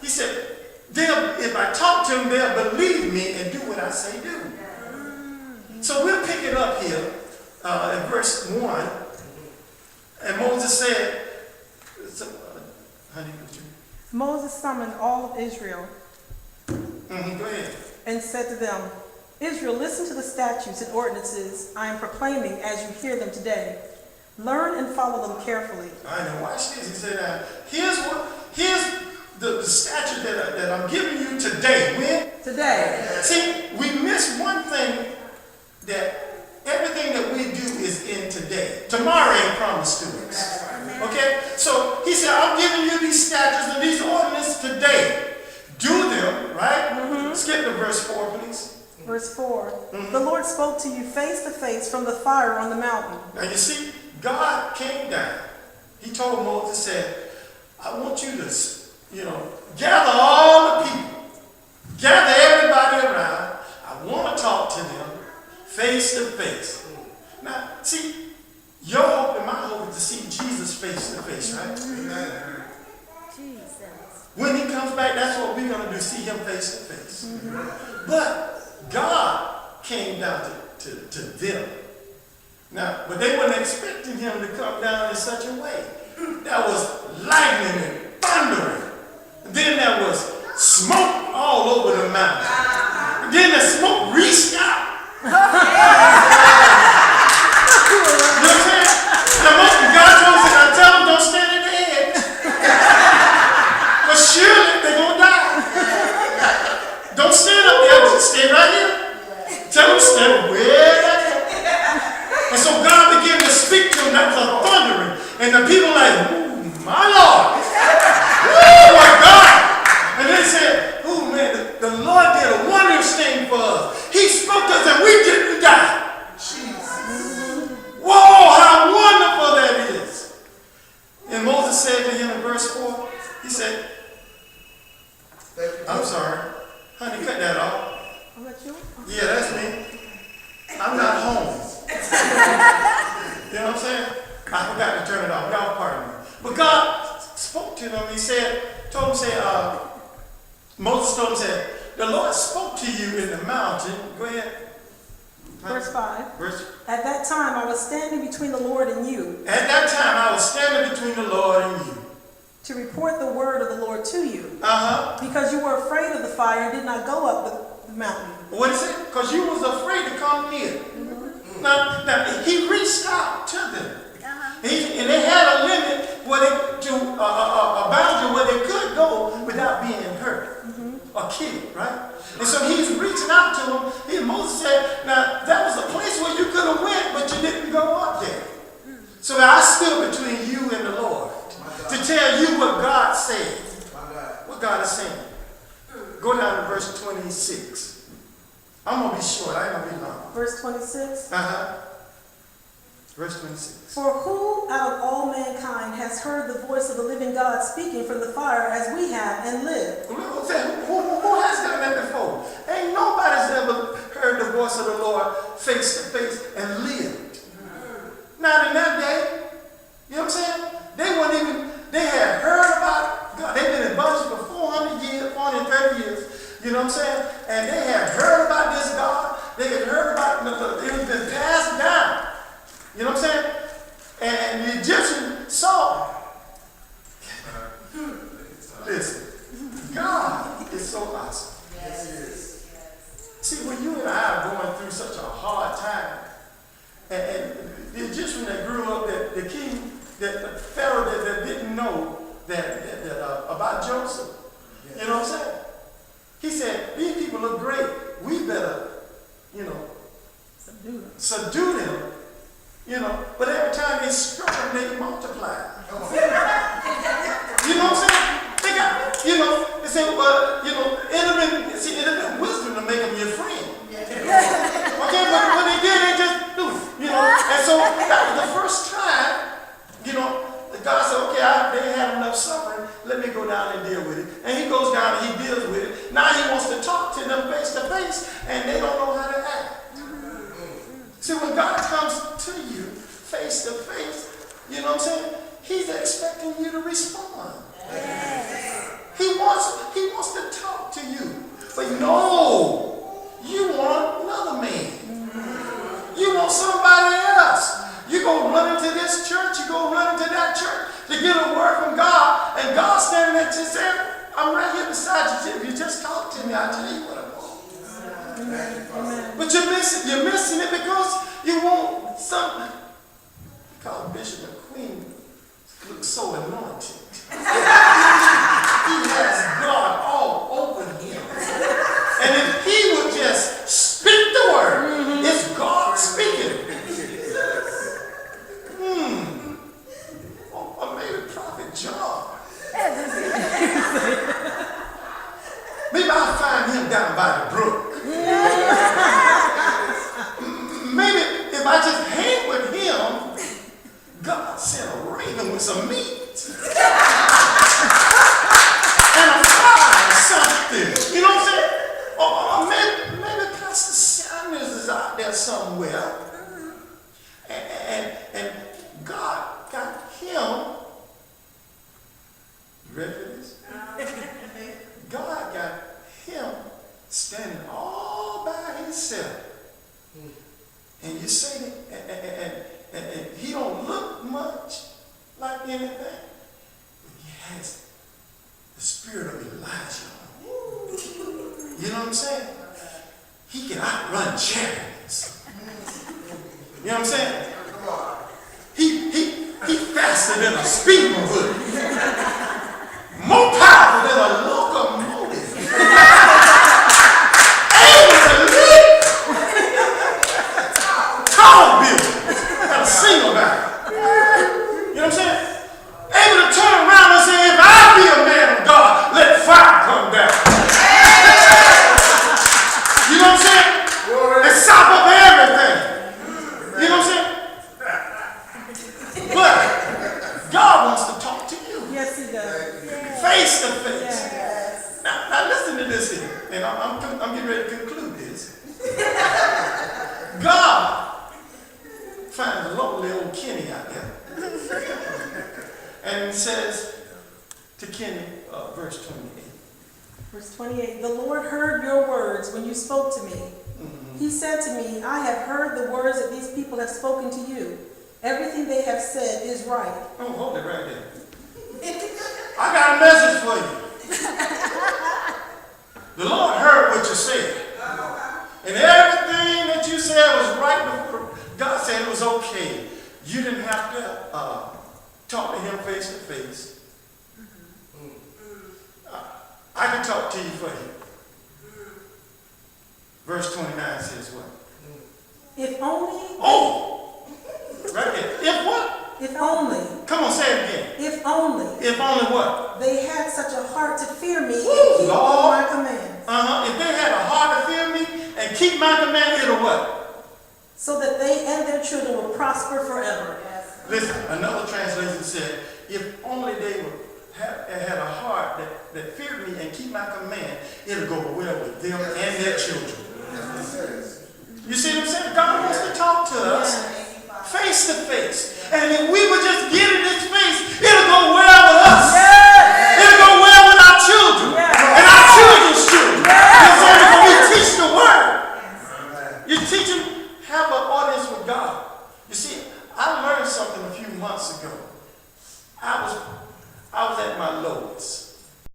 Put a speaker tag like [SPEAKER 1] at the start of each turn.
[SPEAKER 1] he said, if I talk to them, they'll believe me and do what I say do. So we'll pick it up here in verse 1. And Moses said, honey,
[SPEAKER 2] Moses summoned all of Israel
[SPEAKER 1] go ahead.
[SPEAKER 2] and said to them, Israel, listen to the statutes and ordinances I am proclaiming as you hear them today. Learn and follow them carefully.
[SPEAKER 1] I know. Watch this. He said, here's the statute that I'm giving you today. When?
[SPEAKER 2] Today.
[SPEAKER 1] See, we miss one thing, that everything that we do is in today. Tomorrow ain't promised to us. Okay? So he said, I'm giving you these statutes and these ordinances today. Do them, right? Skip to verse 4, please.
[SPEAKER 2] Verse 4. The Lord spoke to you face to face from the fire on the mountain.
[SPEAKER 1] Now you see, God came down. He told Moses, said, I want you to, gather all the people. Gather everybody around. I want to talk to them face to face. Now, see, your hope and my hope is to see Jesus face to face, right? Amen.
[SPEAKER 3] Jesus.
[SPEAKER 1] When he comes back, that's what we're going to do, see him face to face. But God came down to them. Now, but they weren't expecting him to come down in such a way. There was lightning and thundering. And then there was smoke all over the mountain. And then the smoke reached out. You know what I'm saying? Now, God told us, I tell them, don't stand at the edge. But surely they're going to die. Don't stand up there, just stay right here. Tell them to stand way back there. And so God began to speak to them. That was a thundering. And the people like, ooh, my Lord. Ooh, my God. And they said, ooh, man, the Lord did a wondrous thing for us. He spoke to us and we didn't die. Jesus. Whoa, how wonderful that is. And Moses said to him in verse 4, he said, I'm sorry. Honey, cut that off.
[SPEAKER 2] I'll let you.
[SPEAKER 1] Yeah, that's me. I'm not home. You know what I'm saying? I forgot to turn it off. Y'all pardon me. But God spoke to them. Moses told him, said, the Lord spoke to you in the mountain. Go ahead.
[SPEAKER 2] Verse 5. At that time I was standing between the Lord and you.
[SPEAKER 1] At that time I was standing between the Lord and you.
[SPEAKER 2] To report the word of the Lord to you. Because you were afraid of the fire and did not go up the mountain.
[SPEAKER 1] What is it? Because you was afraid to come near. Now, he reached out to them. And they had a limit a boundary where they could go without being hurt or killed, right? And so he's reaching out to them. And Moses said, now, that was a place where you could have went, but you didn't go up there. So I stood between you and the Lord to tell you what God said. What God is saying. Go down to verse 26. I'm going to be short. I ain't going to be long.
[SPEAKER 2] Verse 26.
[SPEAKER 1] Verse 26.
[SPEAKER 2] For who out of all mankind has heard the voice of the living God speaking from the fire as we have and lived?
[SPEAKER 1] Who has done that before? Ain't nobody's ever heard the voice of the Lord face to face and lived. Not in that day. You know what I'm saying? They had heard about God. They've been in bondage for 400 years, 430 years. You know what I'm saying? And they had heard about this God. They had heard about it was been passed down. You know what I'm saying? And the Egyptian saw. Listen, God is so awesome. Yes, he is. See, when you and I are going through such a hard time, and the Egyptian that grew up, the king, the Pharaoh that didn't know about Joseph, you know what I'm saying? He said, these people look great. We better, subdue them. But every time they struggle, they multiply. You know what I'm saying? They got, they say, well, it'd have been wisdom to make them your friend. Okay, but when they did, they just do it, And so that was the first time, God said, okay, they had enough suffering. Let me go down and deal with it. And he goes down and he deals with it. Now he wants to talk to them face to face, and they don't know how to act. See, when God comes to you face to face, you know what I'm saying? He's expecting you to respond. Yes. wants to talk to you. But no, you want another man. You want somebody else. You go run into this church, you go run into that church to get a word from God, and God's standing there just saying, I'm right here beside you. If you just talk to me, I'll tell you what I want. Amen. But you're missing it because you want something. Called Bishop McQueen looks so anointed. He has God all over him. And if he would just speak the word, it's God speaking. Or maybe Prophet John. Maybe I'll find him down by the brook. Maybe if I just hang with him, God sent a raven with some meat. And a fly or something. You know what I'm saying? Or maybe Pastor Shannon is out there somewhere. And God got him. You ready for this? God got him standing all by himself. And you say that, and he don't look much like anything, but he has the spirit of Elijah. You know what I'm saying? He can outrun chariots. You know what I'm saying? He faster than a speeding bullet. More powerful than a locomotive. Able to leap tall buildings and single back. You know what I'm saying? Able to turn around and say, if I be a man of God, let fire come down. You know what I'm saying? And sop up everything. You know what I'm saying? But God wants to talk to you.
[SPEAKER 2] Yes, he does.
[SPEAKER 1] Face to face.
[SPEAKER 2] Yes.
[SPEAKER 1] Now listen to this here. And I'm getting ready to conclude this. God finds a lonely old Kenny out there. And he says to Kenny, verse 28.
[SPEAKER 2] Verse 28, the Lord heard your words when you spoke to me. He said to me, I have heard the words that these people have spoken to you. Everything they have said is right.
[SPEAKER 1] Oh, hold it right there. I got a message for you. The Lord heard what you said. And everything that you said was right before God said it was okay. You didn't have to talk to him face to face. I can talk to you for you. Verse 29 says what?
[SPEAKER 2] If only.
[SPEAKER 1] Oh! Right there. If what?
[SPEAKER 2] If only.
[SPEAKER 1] Come on, say it again.
[SPEAKER 2] If only.
[SPEAKER 1] If only what?
[SPEAKER 2] They had such a heart to fear me and
[SPEAKER 1] Woo,
[SPEAKER 2] keep all my commands.
[SPEAKER 1] If they had a heart to fear me and keep my command, it'll what?
[SPEAKER 2] So that they and their children will prosper forever.
[SPEAKER 1] Listen, another translation said, if only they would had a heart that feared me and keep my command, it'll go well with them and their children. You see what I'm saying? God wants to talk to us face to face. And if we